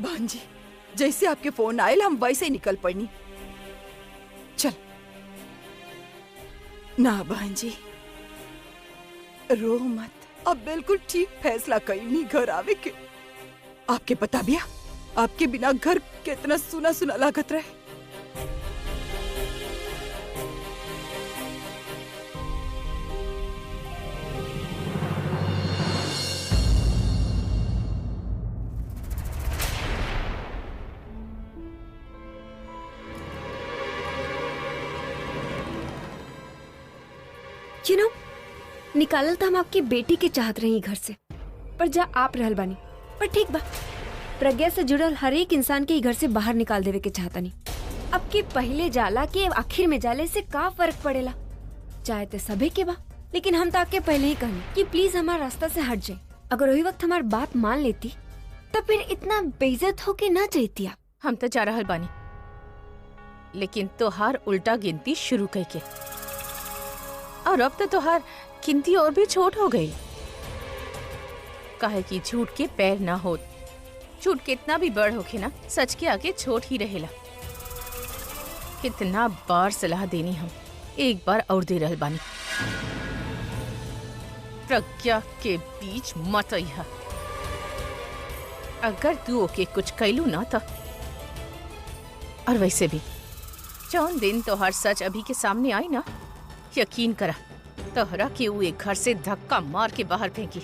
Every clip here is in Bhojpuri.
बहन जी, जैसे आपके फोन आयल हम वैसे ही निकल पड़नी। चल ना बहन जी, रो मत, अब बिल्कुल ठीक फैसला कहीं नहीं घर आवे के। आपके पता बिया, आपके बिना घर कितना सुना सुना लागत रहे। निकालल तो हम आपकी बेटी के चाहत रही घर से, पर जा आप रहल बानी। पर ठीक बा, प्रज्ञा से जुड़ल हर एक इंसान के घर से बाहर निकाल देवे के चाहता नहीं। अब के पहले जाला के आखिर में जाले से का फर्क पड़ेला? चाहे तो सभी के बा, लेकिन हम तो आपके पहले ही कहनी कि प्लीज हमारे रास्ता से हट जाए। अगर वही वक्त हमारी बात मान लेती तो फिर इतना बेइज्जत होके ना चाहती आप। हम तो जा रहल बानी, लेकिन तोहार उल्टा गिनती शुरू करके, और अब तो तोहार गिनती और भी छोट हो गई। काहे कि झूठ के पैर ना हो, झूठ कितना भी बड़ होके ना, सच के आगे छोट ही रहेला। कितना बार सलाह देनी हम, एक बार और दे रहल बानी, प्रज्ञा के बीच मत आइहा। अगर तू ओके कुछ कैलू ना था, और वैसे भी जौन दिन तोहार सच अभी के सामने आई ना, यकीन करा तोहरा के वो एक घर से धक्का मार के बाहर फेंकी,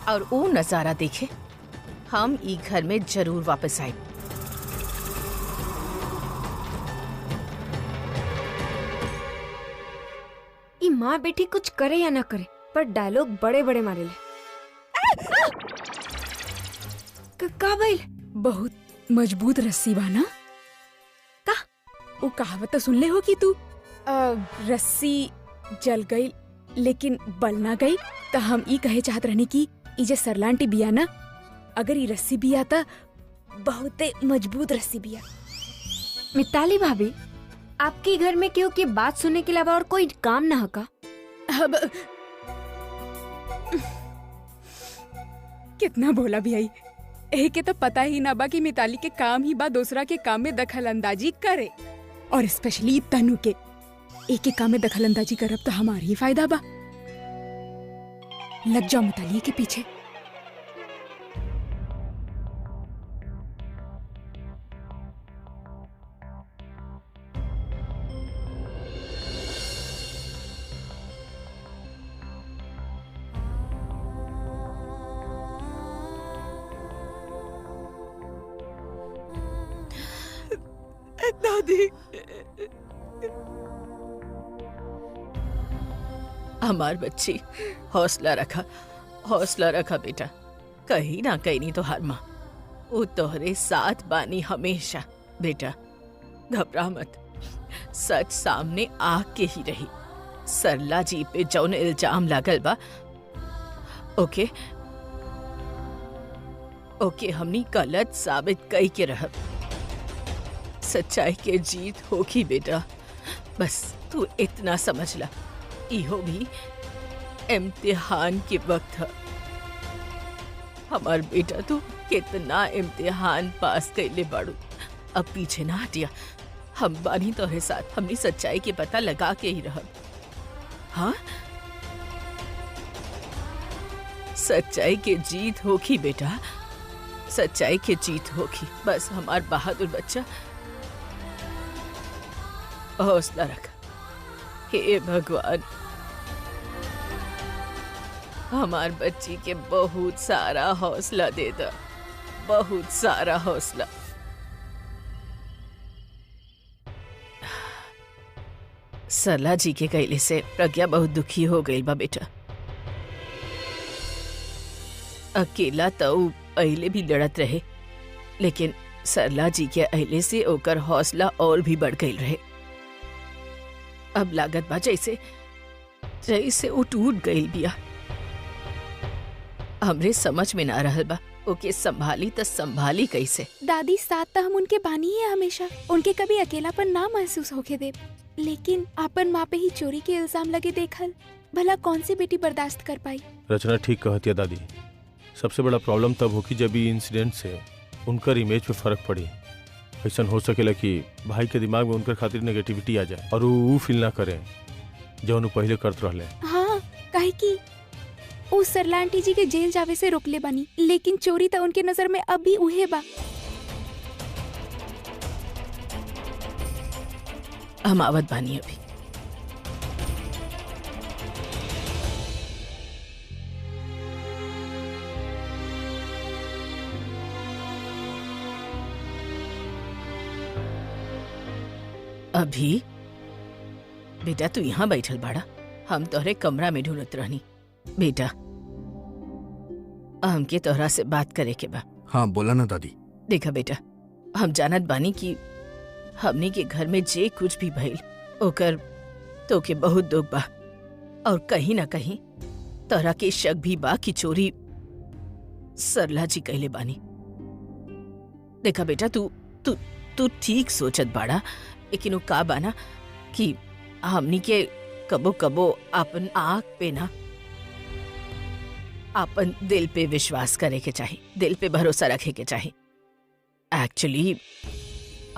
और वो नजारा देखे हम ई घर में जरूर वापस आए। ई माँ बेटी कुछ करे या ना करे, पर डायलॉग बड़े बड़े मारे ले। का भइल? बहुत मजबूत रस्सी बा ना? का वो कहावत तो सुन ले हो कि तू रस्सी जल गई लेकिन बल ना गई। तो हम ई कहे चाहत रहने की ई जे सरलांटी बिया ना, अगर ई रस्सी बिया त बहुते मजबूत रस्सी बिया। मिताली भाभी, आपके घर में क्यों की बात सुनने के अलावा और कोई काम ना होगा? अब कितना बोला भी आई, के तो पता ही ना बा कि मिताली के काम ही बा दूसरा के काम में दखल अंदाजी करे, और स्पेशली तनु के एक काम में दखल अंदाजी करब तो हमारी ही फायदा बा। लग जाओ मिताली के पीछे। दादी, हमार बच्ची, हौसला रखा बेटा। कहीं ना कहीं नहीं तो हार माँ वो तोहरे साथ बानी हमेशा। बेटा घबरा मत, सच सामने आके ही रही। सरला जी पे जौन इल्जाम लागल बा, ओके हमनी गलत साबित कई के रहब। सच्चाई के जीत होगी बेटा, बस तू इतना समझ ला। इहो भी इम्तिहान के वक्त है। हमार बेटा तू कितना इम्तिहान पास कैले बाड़ू, अब पीछे ना हटिया। हम बानी तोहरे साथ, हमनी सच्चाई के पता लगा के ही रहब। हाँ, सच्चाई के जीत होगी बेटा, सच्चाई के जीत होगी। बस हमार बहादुर बच्चा हौसला रख। हे भगवान, हमार बच्ची के बहुत सारा हौसला दे दो, बहुत सारा हौसला। सरला जी के कहले से प्रज्ञा बहुत दुखी हो गई बा बेटा। अकेला तो पहले भी लड़त रहे, लेकिन सरला जी के अहले से ओकर हौसला और भी बढ़ गई रहे। अब लागत बा जैसे वो टूट गई बिया। हमरे समझ में ना रहल बा ओके संभाली त संभाली कैसे। दादी, साथ तो हम उनके बानी है हमेशा, उनके कभी अकेलापन ना महसूस होके दे। लेकिन अपन माँ पे ही चोरी के इल्जाम लगे देखल, भला कौन सी बेटी बर्दाश्त कर पाई? रचना ठीक कहती है दादी, सबसे बड़ा प्रॉब्लम तब होगी जब ये इंसिडेंट से उनकर इमेज पे फर्क पड़ी। ऐसा हो सकेला कि भाई के दिमाग में उनकर खातिर नेगेटिविटी आ जाए और वो फील ना करें जो उन्हें पहले करत रहले। हाँ, काहे कि ओ सरला आंटी जी के जेल जावे से रोकले बानी, लेकिन चोरी तो उनके नजर में अभी उहे बा। हम आवत बानी अभी। अभी बेटा तू यहाँ बैठल बाड़ा, हम तोहरे कमरा में ढूंढत रहनी। बेटा हमके तोहरा से बात करे के बा। हाँ बोला ना दादी। देखा बेटा, हम जानत बानी कि हमनी के घर में जे कुछ भी भइल ओकर तो के बहुत दुख बा, और कहीं ना कहीं तोहरा के शक भी बा कि चोरी सरला जी कहले बानी। देखा बेटा, तू तू तू ठीक सोचत बाड़ा, लेकिन वो का बाना कि हमनी के कबो कबो अपन आँख पे ना अपन दिल पे विश्वास करे के चाहिए, दिल पे भरोसा रखे के चाहिए। एक्चुअली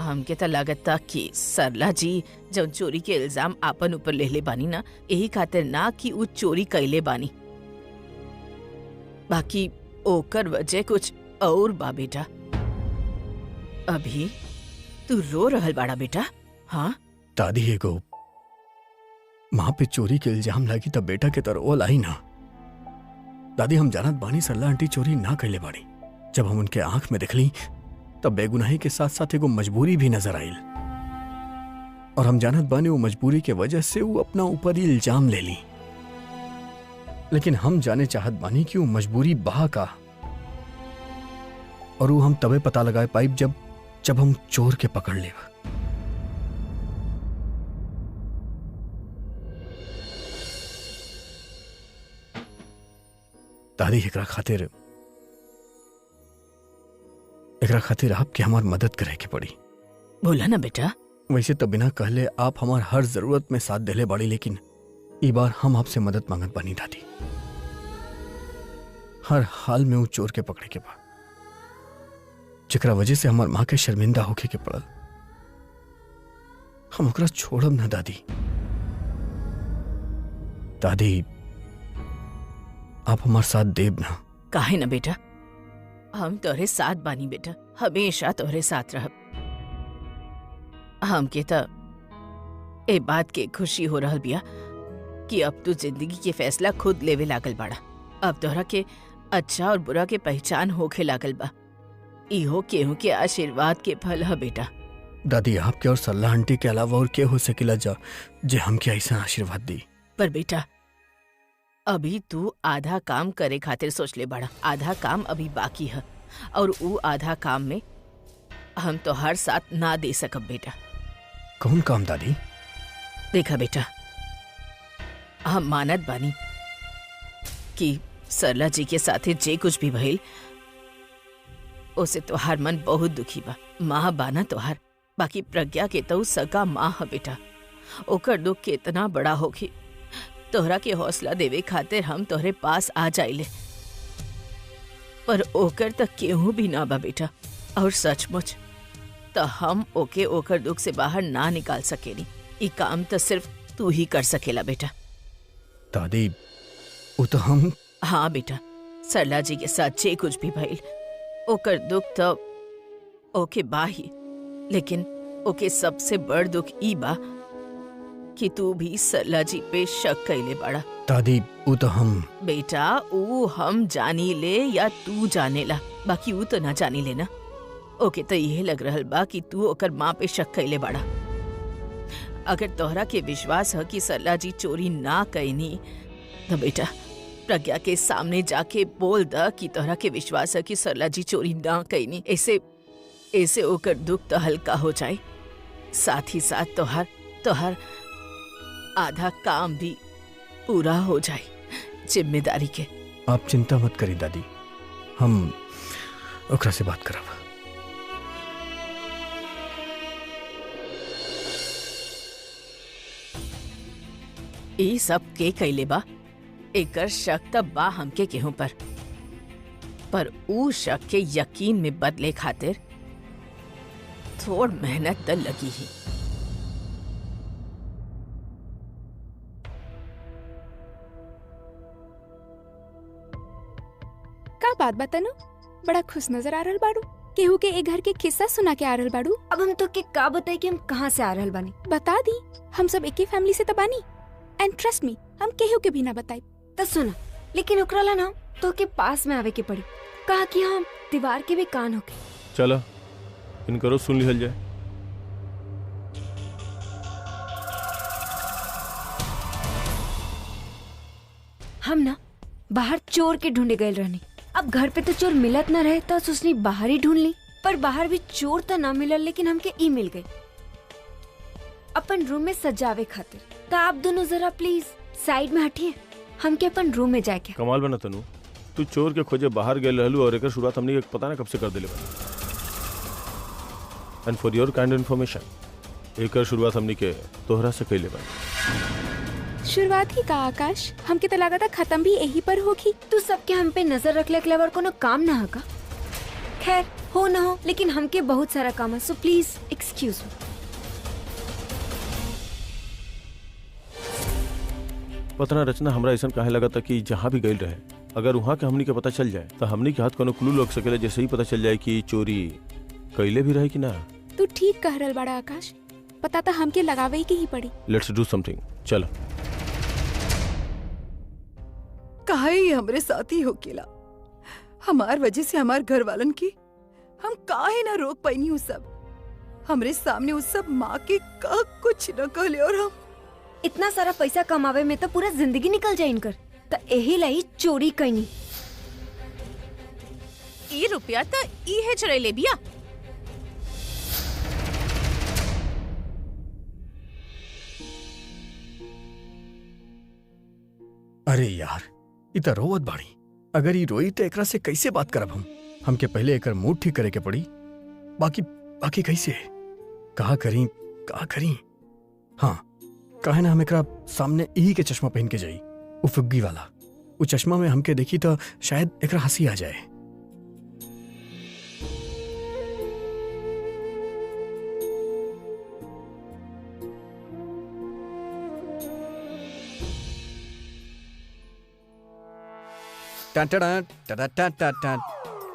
हमके तो लागत था कि सरला जी जब चोरी के इल्जाम आपन ऊपर ले बानी ना, यही खातिर ना कि वो चोरी कैले बानी, बाकी ओकर वजह कुछ और बा। बेटा अभी तू रो रहल बाड़ा बेटा? हाँ दादी एगो माँ पे चोरी के इल्जाम लागी तब बेटा के तरह लाई ना। दादी हम जानत बानी सरला आंटी चोरी ना कैले बाड़ी। जब हम उनके आंख में देखली तब बेगुनाही के साथ साथ एगो मजबूरी भी नजर आयल, और हम जानत बानी वो मजबूरी के वजह से वो अपना ऊपर ही इल्जाम ले ली। लेकिन हम जाने चाहत बानी कि वो मजबूरी बहा का, और वो हम तबे पता लगाए पाइप जब हम चोर के पकड़ ले। दादी एकरा खातिर आपके हमार मदद करे के पड़ी। बोला ना बेटा। वैसे तो बिना कहले आप हमार हर जरूरत में साथ देले बड़ी, लेकिन ई बार हम आपसे मदद मांगत बानी दादी। हर हाल में वो चोर के पकड़े के बा, जेकरा वजह से हमार माँ के शर्मिंदा होके के पड़ल। हम ओकरा छोड़ब ना दादी। दादी आप हमार साथ देब ना? काहे ना बेटा, हम तोहरे साथ बानी बेटा, हमेशा तोहरे साथ रहब। हमके तो ए बात के खुशी हो रहल बिया कि अब तू जिंदगी के फैसला खुद लेवे लागल बाड़ा। अब तोहरा के अच्छा और बुरा के पहचान होके लागल बा। इहो केहू के आशीर्वाद के फल है बेटा। दादी आपके और सरला आंटी के अलावा और के हो सकेला जे हमके ऐसा आशीर्वाद दी? पर बेटा अभी तू आधा काम करे खातिर सोच ले बड़ा, आधा काम अभी बाकी है, और वो आधा काम में हम तो हर साथ ना दे सकब बेटा। कौन काम दादी? देखा बेटा, हम मानत बानी कि सरला जी के साथे जे कुछ भी भइल उसे तोहार मन बहुत दुखी बा। माँ बाना तोहार, बाकी प्रज्ञा के तो सगा माँ है बेटा। ओकर दुख कितना बड़ा होगी, तोहरा के हौसला देवे खातिर हम तोहरे पास आ जाइले, पर ओकर तक केहू भी ना बा बेटा। और सचमुच तो हम ओके ओकर दुख से बाहर ना निकाल सकेनी। ई काम तो सिर्फ तू ही कर सकेला बेटा। दादी वो तो हम। हाँ बेटा, सरला जी के साथ जे कुछ भी भइल ओकर दुख तो ओके बा ही, लेकिन ओके सबसे बड़ दुख ई बा कि तू भी सरला जी पे शक कैले बाड़ा। दादी वो तो हम। बेटा ऊ हम जानी ले या तू जाने ला, बाकी ऊ तो ना जानी ले ना। ओके तो यह लग रहल बा कि तू ओकर माँ पे शक कैले बाड़ा। अगर तोहरा के विश्वास है कि सरला जी चोरी ना कैनी तो बेटा प्रज्ञा के सामने जाके बोल द कि तोहरा के विश्वास है कि सरला जी चोरी ना कैनी। ऐसे ओकर दुख तो हल्का हो जाए, साथ ही साथ तोहर आधा काम भी पूरा हो जाए जिम्मेदारी के। आप चिंता मत करी दादी, हम ओकरा से बात करब। ई सब के कैले बा? एकर शक तब बा हमके केहू पर। पर ऊ शक के यकीन में बदले खातिर थोड़ मेहनत त लगी ही। का बात बतानो, बड़ा खुश नजर आ रहल बाड़ू। केहू के ए घर के किस्सा सुना के आ रहल बाड़ू। अब हम तो के का बताई कि हम कहाँ से आ रहल बानी। बता दी, हम सब एक ही फैमिली से तबानी। एंड ट्रस्ट मी, हम केहू के भी ना बताई। तो सुना, लेकिन ओकरा ला ना तो के पास में आवे के पड़ी। कहा कि हम दीवार के भी कान होके। चलो इनकरो सुन लिहल जाए। हम ना बाहर चोर के ढूंढे गए रहनी। अब घर पे तो चोर मिलत ना रहे तो सोचनी बाहर ही ढूंढ ली, पर बाहर भी चोर तो ना मिलल, लेकिन हमके ई मिल गई अपन रूम में सजावे खातिर। तो आप दोनों जरा प्लीज साइड में हटिए, हमके अपन रूम में जाके। कमाल बना तनु, तू चोर के खोजे बाहर गए रहलू और एकर शुरुआत हमने पता ना कब से कर दिले बा। And for your kind information, एकर शुरुआत हमने के तोहरा से कैले बा। शुरुआत ही का आकाश, हमके तो लगा था खत्म भी यही पर होगी। तू सबके हम पे नजर रख ले क्लेवर कोनो काम ना होगा। खैर हो ना हो, लेकिन हमके बहुत सारा काम है, सो प्लीज एक्सक्यूज मी। पता ना रचना, हमरा ऐसा काहे लगा था कि जहाँ भी गए रहे, अगर वहाँ के हमनी के पता चल जाए तो हमनी के हाथ कोनो क्लू लग सकेला, जैसे ही पता चल जाए कि चोरी कैले भी रहे कि ना। तू ठीक कह रहल बड़ा आकाश, पता था हमके लगावे के ही पड़ी। लेट्स डू समथिंग, चलो। काहे ही हमरे साथ ही होकेला, हमार वजह से हमार घर वालन की हम काहे ना रोक पाईनी। उस सब हमरे सामने उस सब माँ के का कुछ न कहले, और हम इतना सारा पैसा कमावे में तो पूरा जिंदगी निकल जाए इनकर, तो यही लाई चोरी कईनी। ई रुपया तो ई है चुरैले बिया। अरे यार, इतना रोवत बाड़ी। अगर ये रोई तो एकरा से कैसे बात करब हम? हमके पहले एकर मूड ठीक करे के पड़ी, बाकी कैसे कहा करी। हाँ, काहे ना हम एकरा सामने यही के चश्मा पहन के जाई, वो फुग्गी वाला। वो चश्मा में हमके देखी तो शायद एकरा हंसी आ जाए।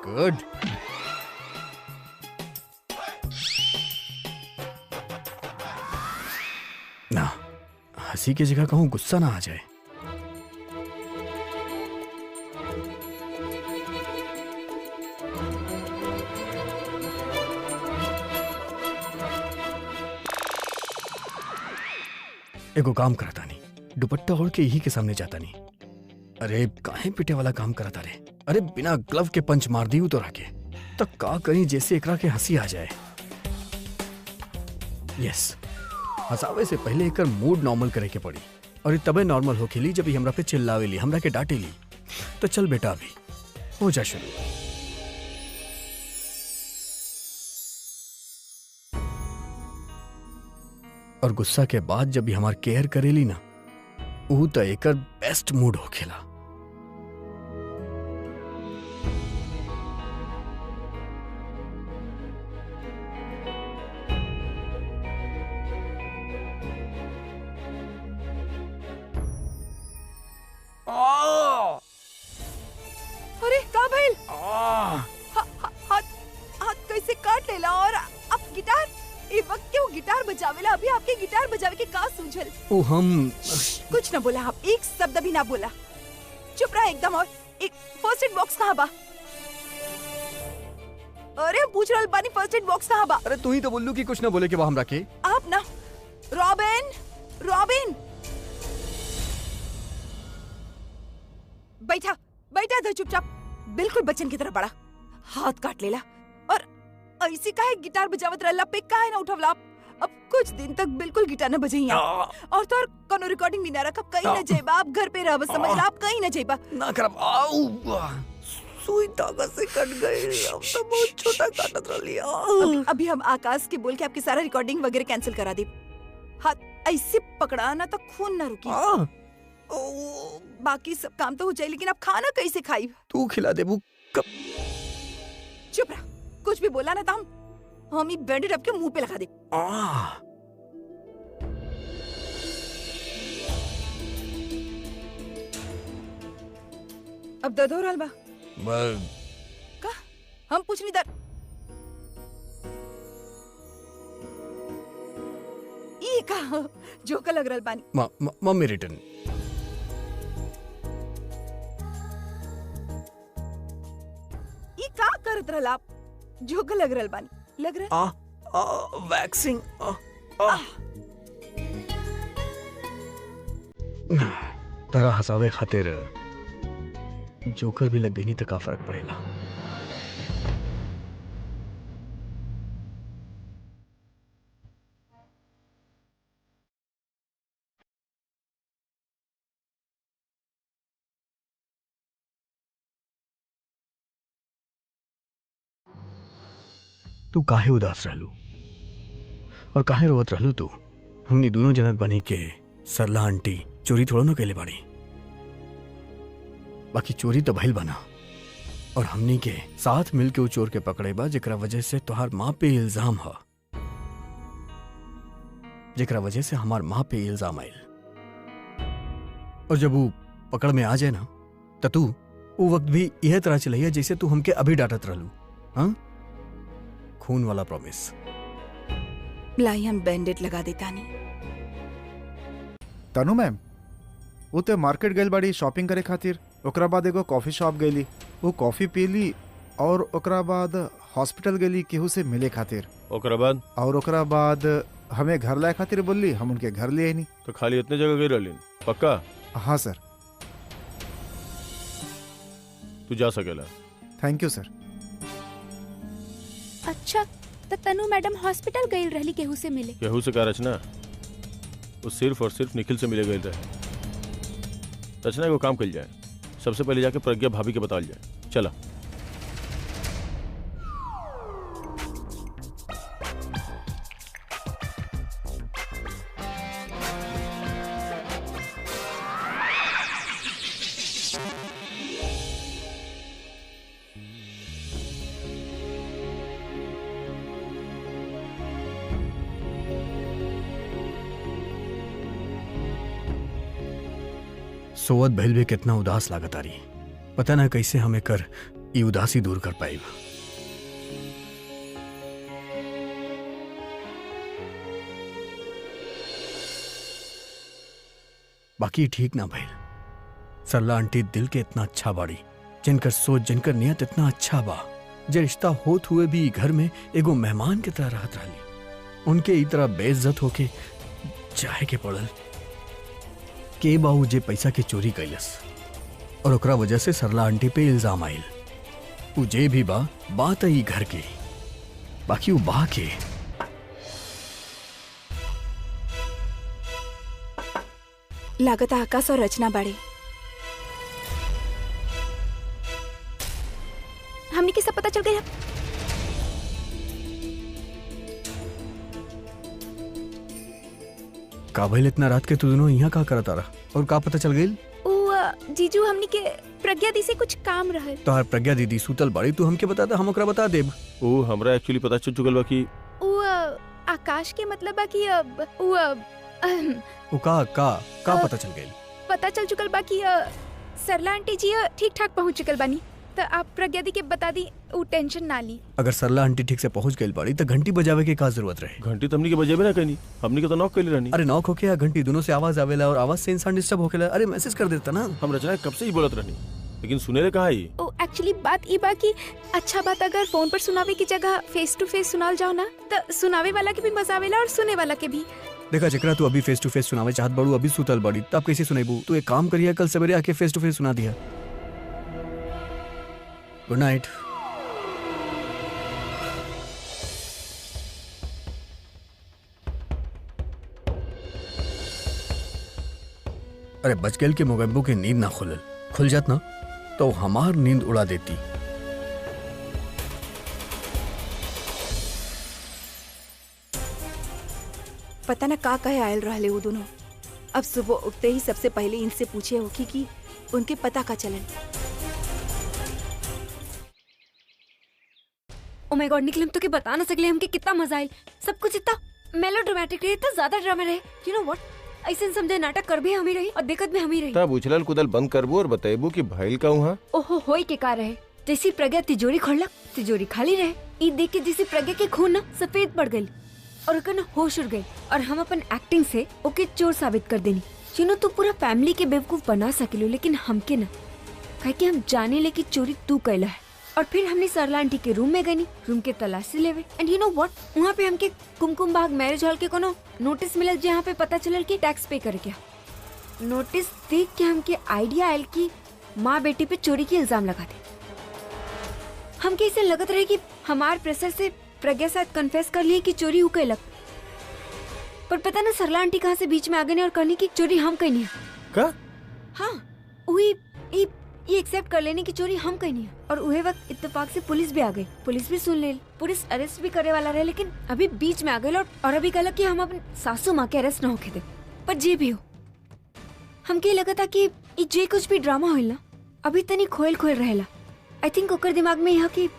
गुड। ना, हंसी की जगह कहूं गुस्सा ना आ जाए। एगो काम करता नहीं, दुपट्टा ओढ़ के यही के सामने जाता नहीं। अरे काहे पिटे वाला काम करता रे? अरे बिना ग्लव के पंच मार दी तो राके तब का करी जैसे एकरा के हंसी आ जाए। यस, हंसावे से पहले एकर मूड नॉर्मल करे के पड़ी, और तबे नॉर्मल हो खेली जब हमरा पे चिल्लावेली, हमरा के डांटेली। तो चल बेटा, अभी हो जा शुरू। और गुस्सा के बाद जब भी हमार केयर करेली ना, ऊ तो एकर बेस्ट मूड हो खेला। अरे का भइल? हाथ कैसे काट लेला? और अब गिटार ए वक्त क्यों गिटार बजावेला? अभी आपके गिटार बजावे के का सूझल? ओ हम कुछ ना बोला, आप एक शब्द भी ना बोला, चुप रहा एकदम। और एक फर्स्ट एड बॉक्स कहाँ बा? अरे पूछ रहल बानी, फर्स्ट एड बॉक्स कहाँ बा? अरे तू ही तो बोलू कि कुछ ना बोले के बा हमरा के। आप ना, रॉबिन बैठा इधर चुपचाप, बिल्कुल बच्चन की तरह बड़ा। हाथ काट लेला और ऐसी काहे गिटार बजावत रहला पे काहे ना उठवला? अब कुछ दिन तक बिल्कुल गिटार न बजइया, और तो कोनो रिकॉर्डिंग भी ना रखब, कहीं न जेबा। आप घर पे रहब, समझ ला, आप कहीं न जेबा ना करब। आऊ सुई धागा से कट गई, अब तो बहुत छोटा काटत रहली। अभी हम आकाश के बोल के आपकी सारा रिकॉर्डिंग वगैरह कैंसिल करा दी। हाथ ऐसे पकड़ाना तो खून ना रुकी। बाकी सब काम तो हो जाए, लेकिन आप खाना कैसे खाई? तू खिला देबू कब? चुप रहा, कुछ भी बोला ना तो हम ही बैंडेड आपके मुंह पे लगा दे। अब दर्द हो रहा बा का? हम पूछ नहीं दर ई का जो का लग रहल बानी। मम्मी रिटर्न ई का करत रहल आप? जो का लग रहल बानी लग रहल वैक्सिंग तरह हसावे खातिर जोकर भी लग गई तो का फर्क पड़ेगा। तू काहे उदास रहलू और काहे रोवत रहलू? तू हमनी दोनों जनत बनी के सरला आंटी चोरी थोड़ा न कैले बाड़ी, बाकी चोरी तो भइल बना और हमनी के साथ मिल के वो चोर के पकड़े बा जेकरा वजह से तोहार माँ पे इल्जाम है, जेकरा वजह से हमार माँ पे इल्जाम आयल। और जब वो पकड़ में आ जाए ना तो तू वो वक्त भी यह तरह चलैया जैसे तू हमके अभी डांटत रहलू। हाँ, खून वाला प्रॉमिस। लाई हम बैंडेड लगा देता नहीं। तनु मैम वो तो मार्केट गई बाड़ी शॉपिंग करे खातिर, ओकरा बाद एगो कॉफी शॉप गईली, वो कॉफी पीली और ओकरा बाद हॉस्पिटल गईली केहू से मिले खातिर, ओकरा बाद हमें घर लाए खातिर बोली, हम उनके घर ले नहीं। तो खाली इतने जगह गई रहली पक्का? हाँ सर। तू जा सकेला। थैंक यू सर। अच्छा तो तनु मैडम हॉस्पिटल गई रहली केहू से मिले? केहू से का रचना, वो सिर्फ और सिर्फ निखिल से मिले गए रहे। रचना को काम कर जाए, सबसे पहले जाके प्रज्ञा भाभी के बताल जाए। चला। सोवत भइल भी कितना उदास लागत आ रही, पता ना कैसे हमें कर ये उदासी दूर कर पाई। बाकी ठीक ना भइल। सरला आंटी दिल के इतना अच्छा बाड़ी, जिनकर सोच जिनकर नियत इतना अच्छा बा, जे रिश्ता होत हुए भी घर में एगो मेहमान की तरह रहत रहली, उनके ई तरह बेइज्जत होके चाहे के पड़ल। के बाऊ जे पैसा के चोरी कैलस और ओकरा वजह से सरला आंटी पे इल्जाम आयल। उ जे भी बा बात आई घर के, बाकी वो बा के लागत आकाश और रचना बाड़े। हमने किसे पता चल गया? का भइल इतना रात के तू दोनों यहाँ का करत आ रहा और का पता चल गई? जीजू हमनी के प्रज्ञा दी से कुछ काम रहल। तोहार प्रज्ञा दीदी सुतल बाड़ी, तू हमके बता दा, हम ओकरा बता देब। ओ हमरा एक्चुअली पता चल चुकल बा कि आकाश के मतलब बा कि का पता चल गई? पता चल चुकल बा कि सरला आंटी जी ठीक ठाक पहुँच चुकल बानी, तो आप प्रज्ञा दी के बता दी, वो टेंशन ना ली। अगर सरला आंटी ठीक से पहुंच गई बाड़ी तो घंटी बजावे के का जरूरत रहे? घंटी तो हमनी के बजेबे ना कहीं, हमनी के तो नॉक कैले रहनी। अरे नॉक होके या घंटी दोनों से आवाज आवेला और आवाज से इंसान डिस्टर्ब होकेला। अरे मैसेज कर देता ना। हम रचना कब से ही बोलत रहनी, लेकिन सुने रे कहा ही। एक्चुअली बात ई बा कि अच्छा बात अगर फोन पर सुनावे की जगह फेस टू फेस सुनाल जाओ ना, तो सुनावे वाला के भी मजा आवेला और सुने वाला के भी। देखा जकरा तू अभी फेस टू फेस सुनावे चाहत बड़ू, अभी सुतल बड़ी, तब कैसे सुनेबू? तू एक काम करिए, कल सवेरे आके फेस टू फेस सुना दिया। Good night. अरे बचगल के मोगैम्बो की नींद ना खुल जात ना तो हमार नींद उड़ा देती। पता ना का कहे आयल रहले वो दोनों। अब सुबह उठते ही सबसे पहले इनसे पूछे होगी कि उनके पता का चलन। ओ माय गॉड निखिल, हम तो के बता ना सकले हमके कितना मजा आयल। सब कुछ इतना मेलोड्रामेटिक रहे, इतना ज्यादा ड्रामा रहे। यू नो व्हाट, ऐसे समझे नाटक कर भी हम ही रही और दिक्कत भी हम ही रही। तब उछलल कूदल बंद करबू और बतेबू कि भइल का हुआ। ओहो होई के का रहे। जैसी प्रज्ञा तिजोरी खोलक, तिजोरी खाली रहे। ई देख के जैसी प्रज्ञा के खून ना सफेद पड़ गई और ओकर ना होश उड़ गई और हम अपन एक्टिंग से ओके चोर साबित कर देनी। यू नो, तू पूरा फैमिली के बेवकूफ बना सकेलो लेकिन हमके ना, काहे कि हम जाने ले कि चोरी तू कैला है। और फिर हमने सरला आंटी के रूम में गई, रूम के तलाशी लेवे। एंड यू नो व्हाट, वहाँ पे हमके कुमकुम बाग मैरिज हॉल के कोनो नोटिस मिलल जहाँ पे पता चलल कि टैक्स पे कर गया। नोटिस देख के हमके आइडिया आयल कि माँ बेटी पे चोरी की इल्जाम लगा दे। हमके ऐसे लगत रहे कि हमार प्रेशर से प्रज्ञा साथ कन्फेस कर लिए कि चोरी हुई लग। पर पता ना सरला आंटी कहाँ से बीच में आ गई और कहनी कि चोरी हम कहनी है। का? हाँ, वही ये एक्सेप्ट कर लेने की चोरी हम कहनी है। और उहे वक्त इत्तेफाक से पुलिस भी आ गई, पुलिस भी सुन ले, पुलिस अरेस्ट भी करे वाला रहे लेकिन अभी बीच में आ गई और अभी कहला कि हम अपन सासू माँ के अरेस्ट न होके दे। पर जे भी हो, हमके लगा था कि जे कुछ भी ड्रामा होइल ना अभी तनी खोल रहेला। आई थिंक ओकर दिमाग में यह कि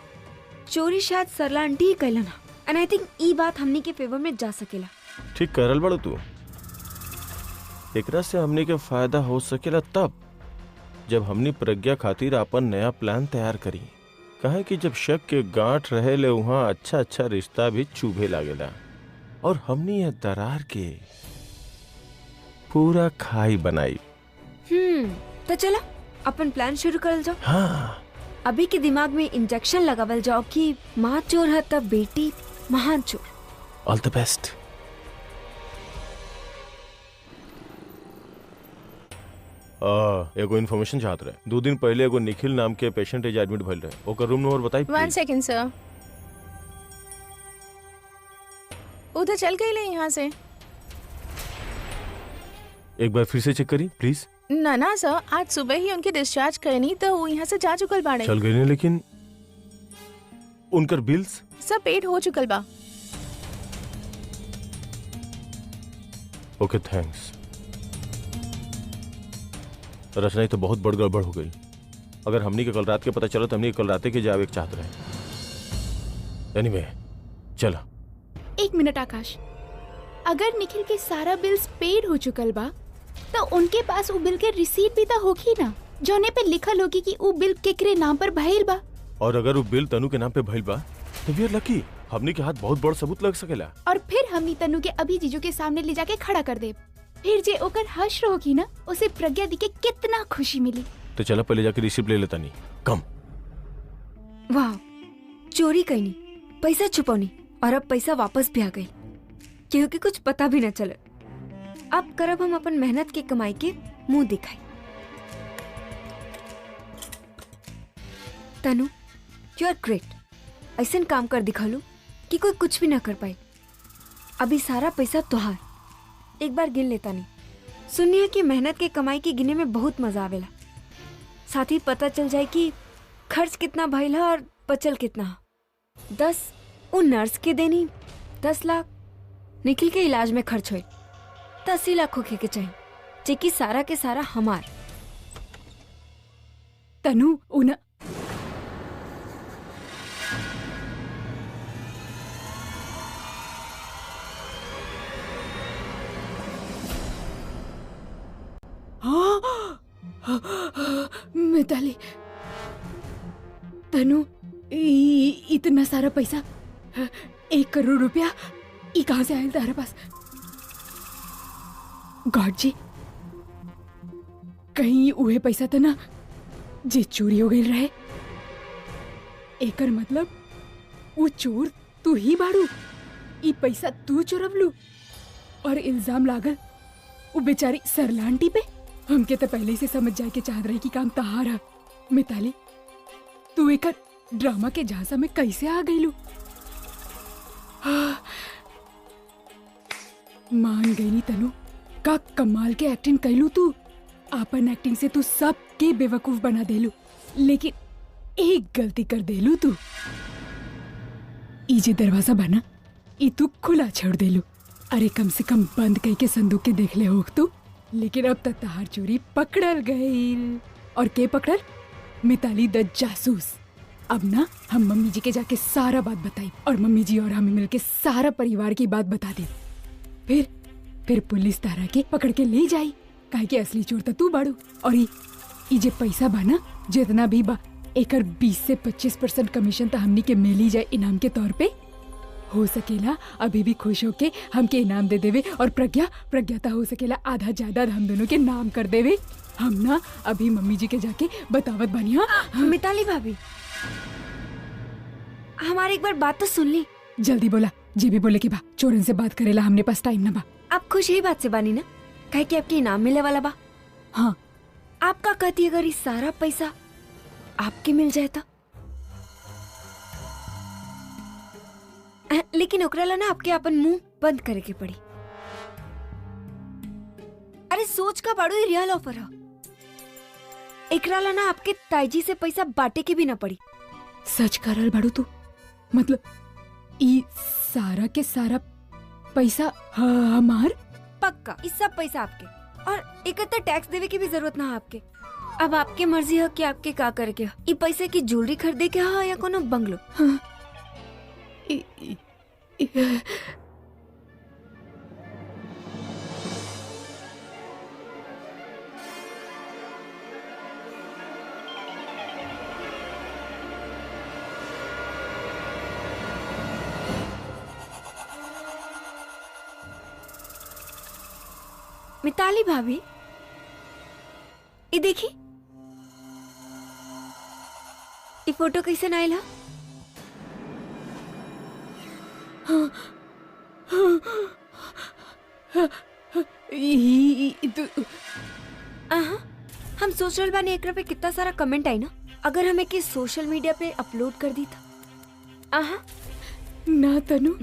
चोरी शायद सरला आंटी ही कैला ना। एंड आई थिंक ई बात हमनी के फेवर में जा सकेला। ठीक करल बड़ो तू। एकरा से हमनी के फायदा हो सकेला तब जब हमनी प्रज्ञा खातिर अपन नया प्लान तैयार करी। कहे कि जब शक के गांठ रहे ले वहाँ अच्छा रिश्ता भी चुभे लागेला और हमनी यह दरार के पूरा खाई बनाई। तो चला अपन प्लान शुरू करल जाओ। हाँ, अभी के दिमाग में इंजेक्शन लगावल जाओ कि माँ चोर है तब बेटी महान चोर। ऑल द बेस्ट। एगो इन्फॉर्मेशन चाहत रहे। 2 दिन पहले एगो निखिल नाम के पेशेंट एज एडमिट भइल रहे। ओकर रूम नंबर बताई। 1 सेकंड सर, उधर चल गई ले यहाँ से। एक बार फिर से चेक करी प्लीज। ना सर, आज सुबह ही उनके डिस्चार्ज करनी तो वो यहाँ से जा चुकल बाड़े। चल गई नहीं लेकिन उनकर बिल्स सब पेड हो चुकल बा। ओके थैंक्स। रचना तो बहुत बड़ गड़बड़ हो गई। अगर हमनी के कल रात के पता चला तो हमनी कल रात के जावे चाहते रहे। एनीवे चला। 1 मिनट आकाश, अगर निखिल के सारा बिल्स पेड हो चुकल बा तो उनके पास वो बिल के रिसीट भी तो होगी ना, जोने पे लिखल होगी कि वो बिल केकरे नाम पर भइल बा। और अगर वो बिल तनु के नाम पे भइल बा तो वी आर लकी। हमनी के हाथ बहुत बड़ सबूत लग सकेला। और फिर हमनी तनु के अभी जीजू के सामने ले जाके खड़ा कर दे। फिर जे ओकर हश्र होगी ना, उसे प्रज्ञा दी के कितना खुशी मिली। तो चला पहले जाके रिसिप्ट ले लेता नहीं कम। वाह, चोरी कईनी, पैसा छुपौनी और अब पैसा वापस भी आ गई क्योंकि कुछ पता भी न चले। अब करब हम अपन मेहनत के कमाई के मुंह दिखाई। तनु, यू आर ग्रेट। ऐसा काम कर दिखालू कि कोई कुछ भी ना कर पाए। अभी सारा पैसा तुहार। एक बार गिन लेता नहीं। सुनिए कि मेहनत के कमाई के गिने में बहुत मजा आवेला। साथ ही पता चल जाए कि खर्च कितना भइल है और बचल कितना है। 10 उन नर्स के देनी, 10 लाख निखिल के इलाज में खर्च हुए, 80 लाख होके के चाहिए, जेकि सारा के सारा हमार। तनु उन मिताली, तनु इतना सारा पैसा, 1 करोड़ रुपया ई कहाँ से आयल तारे पास? गॉड जी, कहीं उहे पैसा तो ना जे चोरी हो गई रहे? एकर मतलब वो चोर तू ही बाड़ू? ई पैसा तू चोरवलू और इल्जाम लागल वो बेचारी सरला आंटी पे? हमके तो पहले से समझ जाए के चाहत रही कि काम तहार है। मिताली, तू एक ड्रामा के झांसा में कैसे आ गई लू? मान गई नी तनु, का कमाल के एक्टिंग कैलू तू। आपन एक्टिंग से तू सबके बेवकूफ बना देलू, लेकिन एक गलती कर देलू तू। ई जे दरवाजा बना ई तू खुला छोड़ देलू। अरे कम से कम बंद कई के संदूक के देख ले होक तू। लेकिन अब तक तहार चोरी पकड़ल गई। और के पकड़ल? मिताली द जासूस। अब ना हम मम्मी जी के जाके सारा बात बताई और मम्मी जी और हमें मिलके सारा परिवार की बात बता दी। फिर पुलिस तारा के पकड़ के ले जाई, काहे कि असली चोर तो तू बाड़ू। और ई जे पैसा बा ना, जितना भी बा, एकर 20 से 25% कमीशन तो हमनी के मिल ही जाए इनाम के तौर पे। हो सकेला अभी भी खुश होके हमके इनाम दे देवे और प्रज्ञा तो हो सकेला आधा जायदाद हम दोनों के नाम कर देवे। हम ना अभी मम्मी जी के जाके बतावत बानी। हाँ मिताली भाभी, हमारी एक बार बात तो सुन ली। जल्दी बोला, जे भी बोले कि बा चोरन से बात करेला हमने पास टाइम ना बा। आप खुश यही बात से बानी ना, काहे कि आपके इनाम मिले वाला बा। हाँ, आपका कहती अगर ये सारा पैसा आपके मिल जाए तो, लेकिन ओकरा ला ना आपके अपन मुंह बंद करे के पड़ी। अरे सोच का बाड़ू, ये रियल ऑफर है। एकरा ला ना आपके ताईजी से पैसा बांटे के भी ना पड़ी। सच करल बाड़ू तू? मतलब ई सारा के सारा पैसा हमार? पक्का, इस सब पैसा आपके, और इकट्ठा टैक्स देवे की भी जरूरत ना है आपके। अब आपके मर्जी है कि आपके का करे के। ई पैसे की ज्वेलरी खरीदे के है या कोनो बंगलो? हाँ। मिताली भाभी, ये देखी, ये फोटो कैसे नाइला? हम सोच रहे बानी एकरा पे कितना सारा कमेंट आई ना, अगर हमें कि सोशल मीडिया पे अपलोड कर दी था। ना तनु,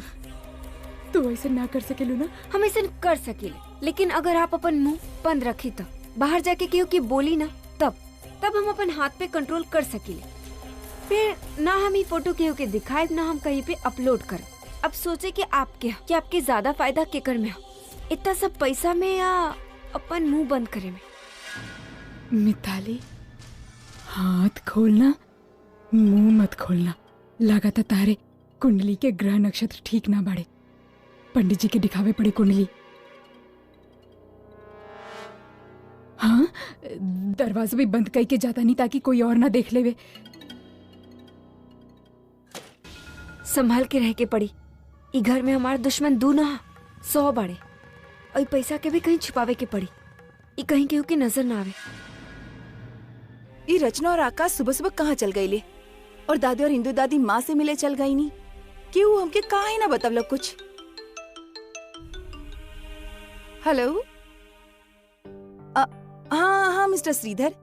तू ऐसे ना कर सकेलू ना। हम ऐसे कर सकेले, लेकिन अगर आप अपन मुंह बंद रखी तो बाहर जाके केहू की बोली ना, तब हम अपन हाथ पे कंट्रोल कर सकेले। फिर ना हम ये फोटो केहू के दिखाए, ना हम कहीं पे अपलोड कर। अब सोचे कि आपके ज्यादा फायदा केकर में हो, इतना सब पैसा में या अपन मुंह बंद करे में? मिताली, हाथ खोलना, मुंह मत खोलना। लगातार तारे कुंडली के ग्रह नक्षत्र ठीक ना बाड़े। पंडित जी के दिखावे पड़े कुंडली। हाँ, दरवाजा भी बंद करके जाता नहीं ताकि कोई और ना देख लेवे। संभाल के रह के पड़ी। ई घर में हमारे दुश्मन दू ना 100 बाड़े, और पैसा के भी कहीं छुपावे के पड़ी। ई कहीं केहू की नजर ना आवे। ये रचना और आकाश सुबह सुबह कहाँ चल गई ले, और दादी और इंदू दादी माँ से मिले चल गई नहीं। क्यों हमके कहा ही ना बतवलो कुछ। हेलो, हाँ मिस्टर श्रीधर,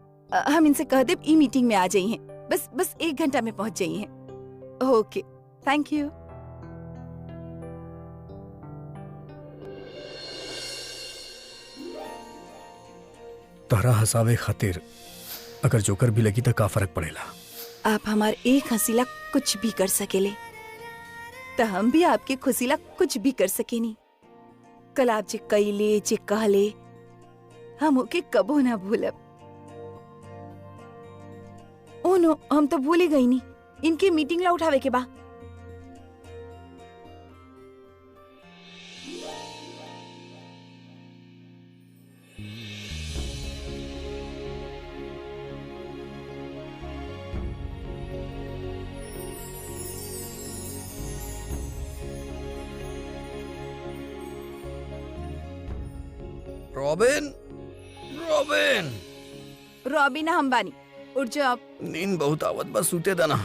हम इनसे कह दे ई मीटिंग में आ जाई हैं। बस 1 घंटा में पहुंच जाई हैं। ओके, थैंक यू। तारा हंसावे खातिर अगर जोकर भी लगी तो का फर्क पड़ेला? आप हमारे एक हंसीला कुछ भी कर सकेले, तो हम भी आपके खुशीला कुछ भी कर सकेनी। कल आप जे कइले जे कहले, हम ओके कबो ना भूलब। ओ नो, हम तो भूल ही गई नहीं। इनके मीटिंग ला उठावे के बा। रॉबिन, रॉबिन, रॉबिन अंबानी, उठ जाओ आप। नींद बहुत आवत बा, सूते देना।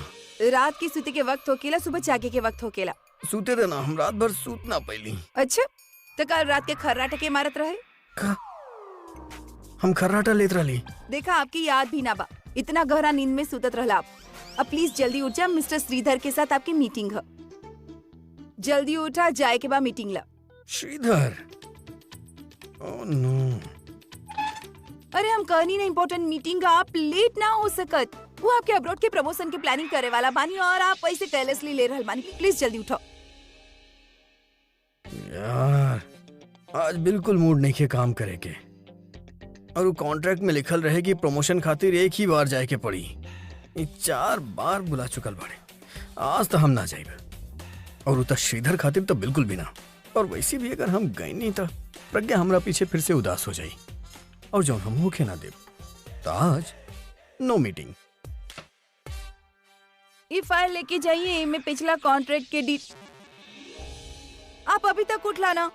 रात की सूते के वक्त होकेला, सुबह जागे के वक्त होकेला। सूते देना, हम रात भर सूत ना पैली। अच्छा, तो कल रात के खर्राटे के मारत रहे का? हम खर्राटा लेत रहली। देखा, आपकी याद भी ना बा। इतना गहरा नींद में सूतत रहला आप। अब प्लीज जल्दी उठ जा, मिस्टर श्रीधर के साथ आपकी मीटिंग है। जल्दी उठा, जाए के बाद मीटिंग ला। Shridhar, oh no. अरे हम कहनी ना इम्पोर्टेंट मीटिंग का, आप लेट ना हो सकत। वो आपके अब्रॉड के प्रमोशन की प्लानिंग करे वाला बानी, और आप पैसे केयरलेसली ले रहल बानी। प्लीज जल्दी उठो। यार, आज बिल्कुल मूड नहीं के काम करे के। और वो कॉन्ट्रैक्ट में लिखल रहे कि प्रमोशन खातिर एक ही बार जाए के पड़ी। ये 4 बार बुला चुकल बाड़े। आज तो हम ना जाइब और उता श्रीधर खातिर तो बिल्कुल भी ना। और वैसे भी अगर हम गए नहीं तो प्रज्ञा हमरा पीछे फिर से उदास हो जाई और जो हम होके ना देब तो आज नो मीटिंग। ये फाइल लेके जाइए, में पिछला कॉन्ट्रैक्ट के आप अभी तक उठ लाना।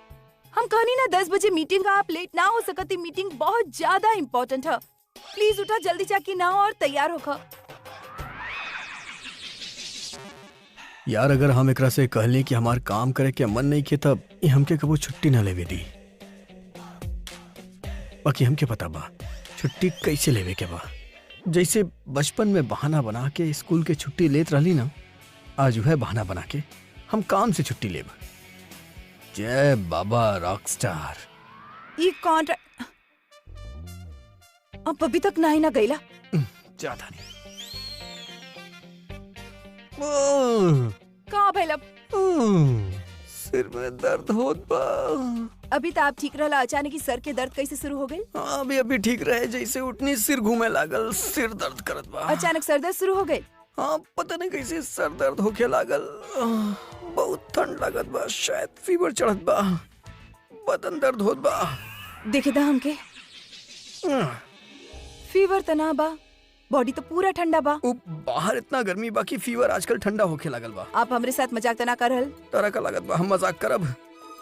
हम कहनी ना 10 बजे मीटिंग का, आप लेट ना हो सकती। मीटिंग बहुत ज्यादा इम्पोर्टेंट है। प्लीज उठा, जल्दी जाके ना हो और तैयार होकर। यार अगर हम एकरा से कहले कि हमार काम करे के मन नहीं के तब ये हमके कबो छुट्टी ना लेवे दी। बाकी हमके पता बा छुट्टी कैसे लेवे के बा। जैसे बचपन में बहाना बना के स्कूल के छुट्टी लेत रहली ना, आज वह बहाना बना के हम काम से छुट्टी लेब। जय बाबा रॉकस्टार। ये कॉन्ट्रैक्ट अब अभी तक ना ही ना गईला। ज्यादा नहीं। कहाँ भैला? सिर में दर्द होत बा। अभी तो आप ठीक रहला, अचानक ही सर के दर्द कैसे शुरू हो गई? अभी ठीक रहे, जैसे उठनी सिर घूमे लागल, सिर दर्द करत बा। अचानक सर दर्द शुरू हो गई? हाँ, पता नहीं कैसे सर दर्द होके लागल। बहुत ठंड लागत बा, शायद फीवर चढ़त बा, बदन दर्द होत बा। देखे था हमके फीवर तना बा, बॉडी तो पूरा ठंडा बा। बाहर इतना गर्मी बा कि फीवर आजकल ठंडा होके लागल बा। आप हमरे साथ मजाक तना कर रहल? तरह का लागत बा हम मजाक करब।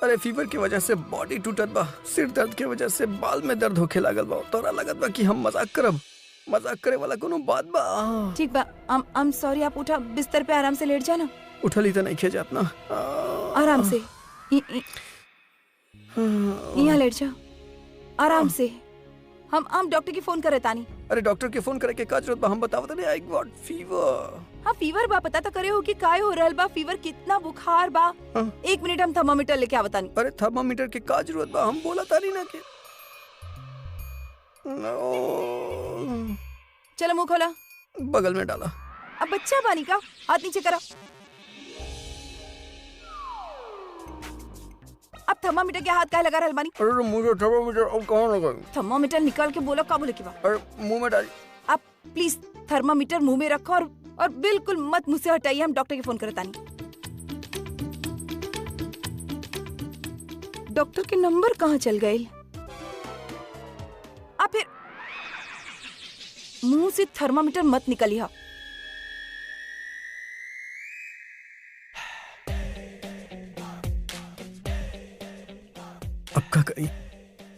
अरे फीवर की वजह से बॉडी टूटत बा, सिर दर्द की वजह से बाल में दर्द होके लागल बा। तोरा लागत बा कि हम मजाक करब। मजाक करे वाला कोनो बात बा? ठीक बा, I'm sorry। आप उठा, बिस्तर पे आराम से लेट जाना। उठली तो नहीं खे जात ना। आराम से यहाँ लेट जाओ, आराम से। हम डॉक्टर की फोन करे तानी। अरे डॉक्टर के फोन करे के का जरूरत बा? हम बतावत नहीं, आई गॉट फीवर। हाँ फीवर बा, पता तो करे हो कि काय हो रहल बा। फीवर कितना बुखार बा। 1 मिनट, हम थर्मामीटर लेके आवत तानी। अरे थर्मामीटर के का जरूरत बा? हम बोला तानी ना के। चलो मुंह खोला। बगल में डाला। अब बच्चा बानी का, हाथ नीचे करा। अब थर्मामीटर के हाथ काहे लगा रहल बानी? अरे मुझे थर्मामीटर अब कहाँ लगा? थर्मामीटर निकाल के बोलो, का बोले की बा? अरे मुंह में डाल। आप प्लीज थर्मामीटर मुंह में रखो और बिल्कुल मत मुझसे हटाइए। हम डॉक्टर की फोन करता नहीं। डॉक्टर के नंबर कहाँ चल गए? आप फिर मुंह से थर्मामीटर मत निकालिए। अब का करी?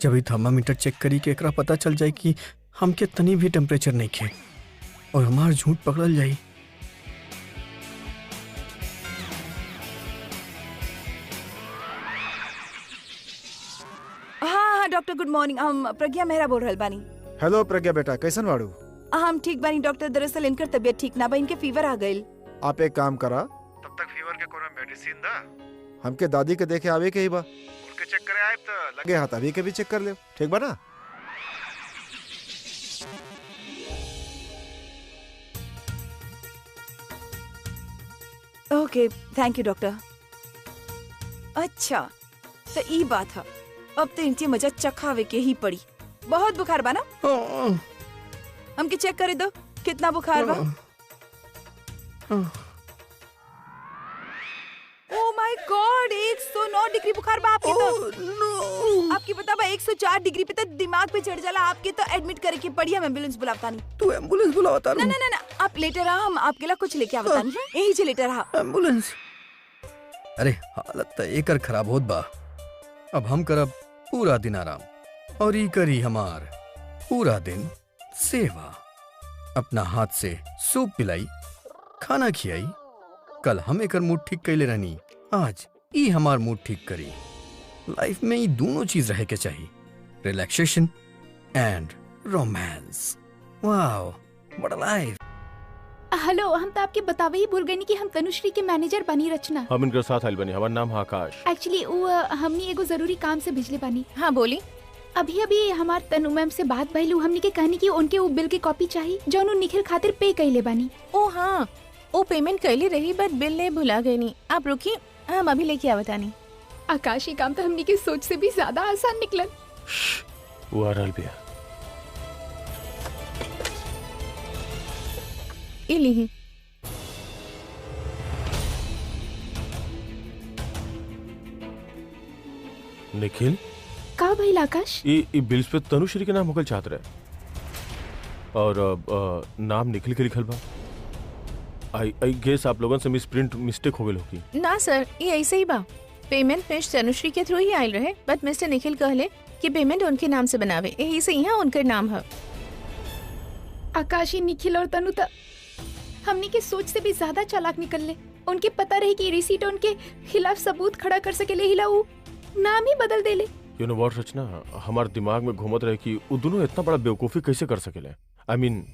जब ही थर्मामीटर चेक करी के एकरा पता चल जाए कि हमके तनी भी टेम्परेचर नहीं खे और हमार झूठ पकड़ल जाई। हाँ डॉक्टर, गुड मॉर्निंग। हम प्रज्ञा मेहरा बोल रहल बानी। हेलो प्रज्ञा बेटा, कैसन बाड़ू? हम ठीक बानी डॉक्टर। दरअसल इनकर तबीयत ठीक ना बा, इनके फीवर आ गइल। आप एक काम करा, तब तक फीवर के कोनो मेडिसिन दा। हमके दादी के देखे आवे के ही बा, उनके चेक करे आए तो लगे हाथ अभी के भी चेक कर ले, ठीक बा ना? ओके, थैंक यू डॉक्टर। अच्छा तो ई बात है, अब तो इनकी मजा चखावे के ही पड़ी। बहुत बुखार बा ना? हमके चेक करे दो कितना बुखार बा। ओह माय गॉड, 109 डिग्री बुखार बा आपके। तो आपकी पता बा 104 डिग्री पे तो दिमाग पे चढ़ जाला। आपके तो एडमिट करे के पड़ी। हम एम्बुलेंस बुलावता नहीं। तू एम्बुलेंस बुलावता? ना ना ना ना, आप लेटे रहा, हम आपके लिए कुछ लेके आवता नहीं। यही से लेटे रहा। एम्बुलेंस? अरे हालत तो एकर खराब होत बा। अब हम करब पूरा दिन आराम और ई करी हमार पूरा दिन सेवा। अपना हाथ से सूप पिलाई, खाना खियाई। कल हम एकर मूड ठीक कैले रहनी, आज ई हमार मूड ठीक करी। लाइफ में ई दोनों चीज रहे के चाहिए, relaxation and romance. Wow, what a life. Hello, हम तो आपके बतावे ही भूल गए कि हम तनुश्री के मैनेजर बनी रचना। हम इनके साथ आइल बनी। हमार नाम है आकाश। एक्चुअली वो हमनी एगो जरूरी काम से भेजले बानी। हाँ बोली। अभी अभी हमार तनु मैम से बात भइलू। हमनी के कहनी कि उनके वो बिल के कॉपी चाहिए जौन उ निखिल खातिर पे कैले बानी। ओ हाँ, वो पेमेंट कैली रही बट बिल ने भुला गई नहीं। आप रुकी, हम अभी लेके आवता नहीं। आकाश, ये काम तो हमनी के सोच से भी ज्यादा आसान निकलल। वो आ रहल बिया। ये ली। निखिल, का भाई आकाश? ये बिल्स पे तनुश्री के नाम होकल चाहत रहे और नाम निखिल के लिखल बा। आई गेस आप लोगन से मिसप्रिंट मिस्टेक हो गई होगी। ना सर, ये ऐसे ही बा। पेमेंट मिस्टर तनुश्री के थ्रू ही आयल रहे, बट मिस्टर निखिल कहले कि पेमेंट उनके नाम से बनावे, यही से यहाँ उनका नाम है। आकाशी, निखिल और तनु तो हमनी के सोच से भी ज्यादा चालाक निकल ले। उनके पता रहे कि रिसीट उनके खिलाफ सबूत खड़ा कर सके, हिला वो नाम ही बदल दे ले। यू नो व्हाट रचना, हमारे दिमाग में घूमत रहे कि वो दोनों इतना बड़ा बेवकूफी कैसे कर सकेले। आई मीन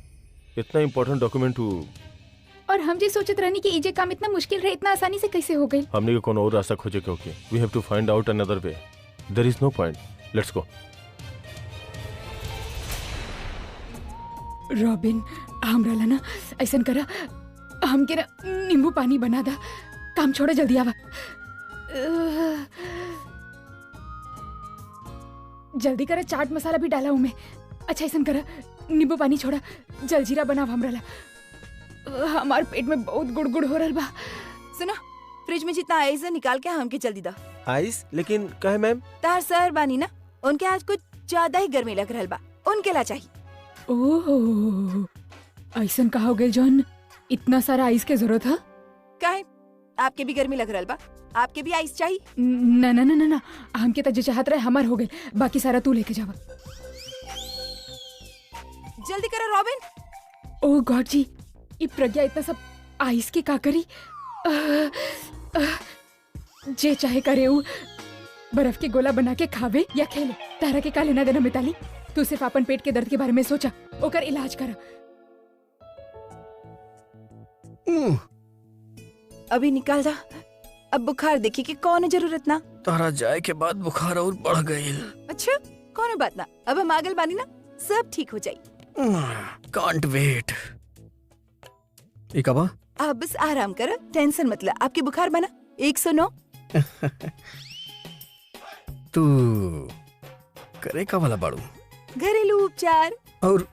इतना इम्पोर्टेंट डॉक्यूमेंट और हम जी सोचत रहनी कि इजे काम इतना मुश्किल रहे, इतना आसानी से कैसे हो गई। हमने को कोनो और रास्ता खोजे क्योंकि we have to find out another way. There is no point, let's go. Robin, हमरा ला ना ऐसा करा, हम के ना नींबू पानी बना दा, काम छोड़ा, जल्दी आवा। जल्दी करा, चाट मसाला भी डाला हूँ मैं। अच्छा ऐसा करा, नींबू पानी छोड़ा, जलजीरा बनावा हमरा ला। हमार पेट में बहुत गुड़गुड़ हो रहा बा। सुनो, फ्रिज में जितना आइस है निकाल के हमके जल्दी दा। आइस? लेकिन कहे मैम, तार सर बानी ना, उनके आज कुछ ज्यादा ही गर्मी लग रहल बा, उनके ला चाहिए। ओह, ऐसा कहा हो गए जॉन, इतना सारा आइस के जरूरत है? काहे, आपके भी गर्मी लग रहल बा, आपके भी आइस चाहिए? ना ना ना ना ना, हमके तो जो चाहत रहे हमार हो गए, बाकी सारा तू लेके जावा। जल्दी करो रॉबिन। ओह गॉड जी, ये प्रज्ञा इतना सब आइस के का करी? जे चाहे करे उ बर्फ के गोला बना के खावे या खेले, तारा के का लेना देना मिताली। तू सिर्फ अपन पेट के दर्द के बारे में सोचा, ओकर इलाज करा। अभी निकाल दा, अब बुखार देखी कि कौन है जरूरत ना। तारा जाए के बाद बुखार और बढ़ गई। अच्छा, कौन बात ना, अब हम आगल बानी ना, सब ठीक हो जाये। कांट वेट। इकाबा, आप बस आराम करो, टेंशन मत लो, आपकी बुखार बना 109। तू करे का वाला बाड़ू? घरेलू उपचार। और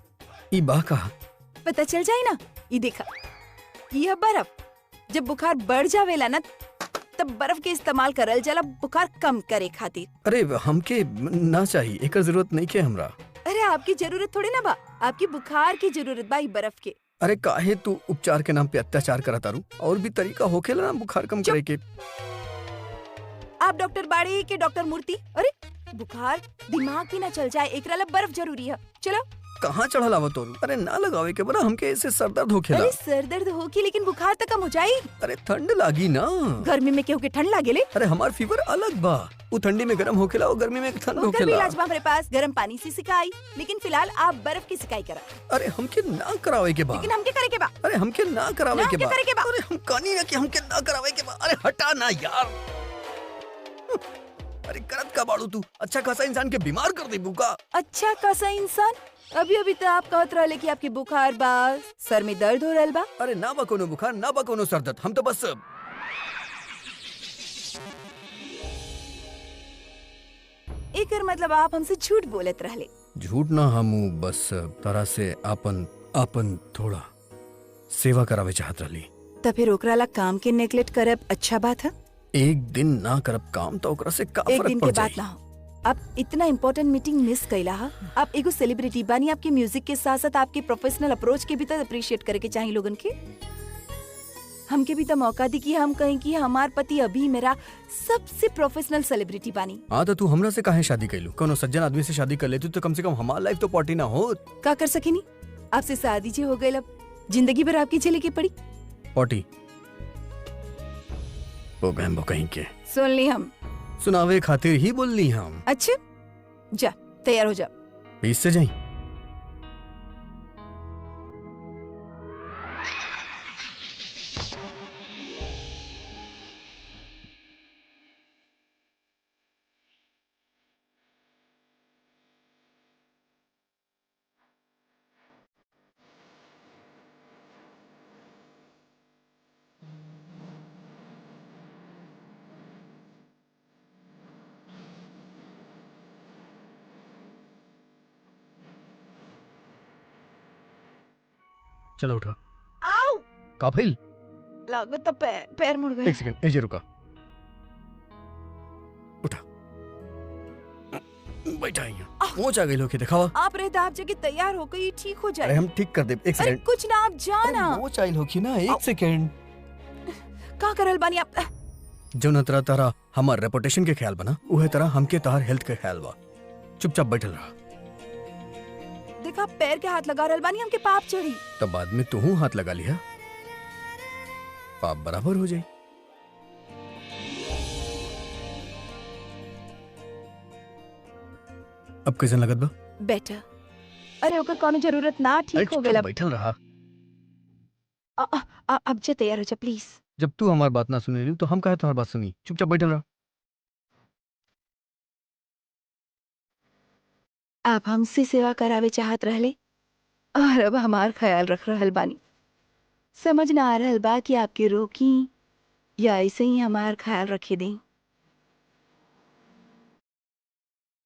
ई बा का पता चल जाए ना, ये देखा, यह बर्फ जब बुखार बढ़ जावेला ना, तब बर्फ के इस्तेमाल करल जाला बुखार कम करे खातिर। अरे हमके ना चाहिए, एकर जरूरत नहीं के हमरा। अरे आपकी जरूरत थोड़ी ना बा, आपकी बुखार की जरूरत बा, बर्फ के। अरे काहे तू उपचार के नाम पे अत्याचार करत तारू? और भी तरीका होखेला ना बुखार कम करे के। आप डॉक्टर बाड़ी के डॉक्टर मूर्ति? अरे बुखार दिमाग की ना चल जाए, एकरा ला बर्फ जरूरी है। चलो। कहाँ चढ़ल आवत तोरू? अरे ना लगावे के बरा, हमके ऐसे सर दर्द होखेला। अरे सर दर्द होगी लेकिन बुखार तो कम हो जाये। अरे ठंड लागी ना। गर्मी में केहू के ठंड लागेले? अरे हमार फीवर अलग बा, वो ठंडी में गर्म होखेला और गर्मी में ठंड होखेला। इलाज बा हमारे पास, गर्म पानी से सिकाई, लेकिन फिलहाल आप बर्फ की सिकाई करा। अरे हमके ना करावे के बा। लेकिन हमके करे के बा। अरे हमके ना करावे के बा। बा। अरे हम कानी ना कि हमके ना करावे के बा। अरे हटा ना यार। अरे करत का बाड़ू तू? अच्छा खासा इंसान के बीमार कर दे बुका। अच्छा खासा इंसान? अभी अभी तो आप कहत रहले कि आपकी बुखार बा, सर में दर्द हो रहल बा। अरे ना बा कोनो बुखार, ना बा कोनो सर दर्द, हम तो बस एकर मतलब आप हमसे झूठ बोलत रहले। झूठ ना, हम बस तरह से आपन थोड़ा सेवा करावे चाहत रहली। तो फिर ओकरा ला काम के नेग्लेक्ट करब अच्छा बात है? एक दिन ना करब काम तो ओकरा से का एक फर्क दिन पड़ के जाई? बात ना हो, आप इतना इम्पोर्टेंट मीटिंग मिस कैला हा। आप एगो सेलिब्रिटी बानी, आपके म्यूजिक के साथ साथ आपके प्रोफेशनल अप्रोच के भी तो अप्रिशिएट करे के चाहिए लोगन के। हमके भी तो मौका दी कि हम कहें कि हमार पति अभी मेरा सबसे प्रोफेशनल सेलिब्रिटी बानी। हाँ तो तू हमरा से काहे शादी कैलू? कोनो सज्जन आदमी से शादी कर लेती तो कम से कम हमार लाइफ तो पार्टी ना हो। का कर सकेनी? आपसे शादी जी हो गई, अब जिंदगी भर आपकी झेले की पड़ी पार्टी वो बहन कहीं के सुन ली हम, सुनावे खातिर ही बोल ली हम। अच्छा जा, तैयार हो जा। बीच से जाई। चलो उठो। आओ का भइल? लागत तो पैर मुड़ गए। एक सेकंड, एजे रुका। उठा, बैठा यहाँ। पहुंच आ गई लोग, दिखावा। आप रहते आप जगह तैयार हो गई, ठीक हो अरे जाए। हम ठीक कर दे। एक अरे सेकंड। कुछ ना, आप जाना। वो चाइल होखी ना, एक सेकंड। का करल बानी आप? जो न तरह तरह हमार रेपुटेशन के ख्याल बना, उहे तरह हमके तहार हेल्थ के ख्याल बा। चुपचाप बैठल रहा। देखा पैर के हाथ लगा रहल बानी, हमके पाप चढ़ी। तब बाद में तू हाथ लगा लिया, पाप बराबर हो जाए। अब कैसन लगत बा? बेटर। अरे ओकर कोनो जरूरत ना, ठीक हो गया। बैठल रहा। अब जे तैयार हो जा प्लीज। जब तू हमारी बात ना सुने रही तो हम काहे तुम्हारी बात सुनी? चुपचाप बैठल रहा। आप हमसे सेवा करावे चाहत रहले और अब हमार ख्याल रख रहल बानी। समझ ना आ रहल बा कि आपके रोकी या ऐसे ही हमार ख्याल रखे दें।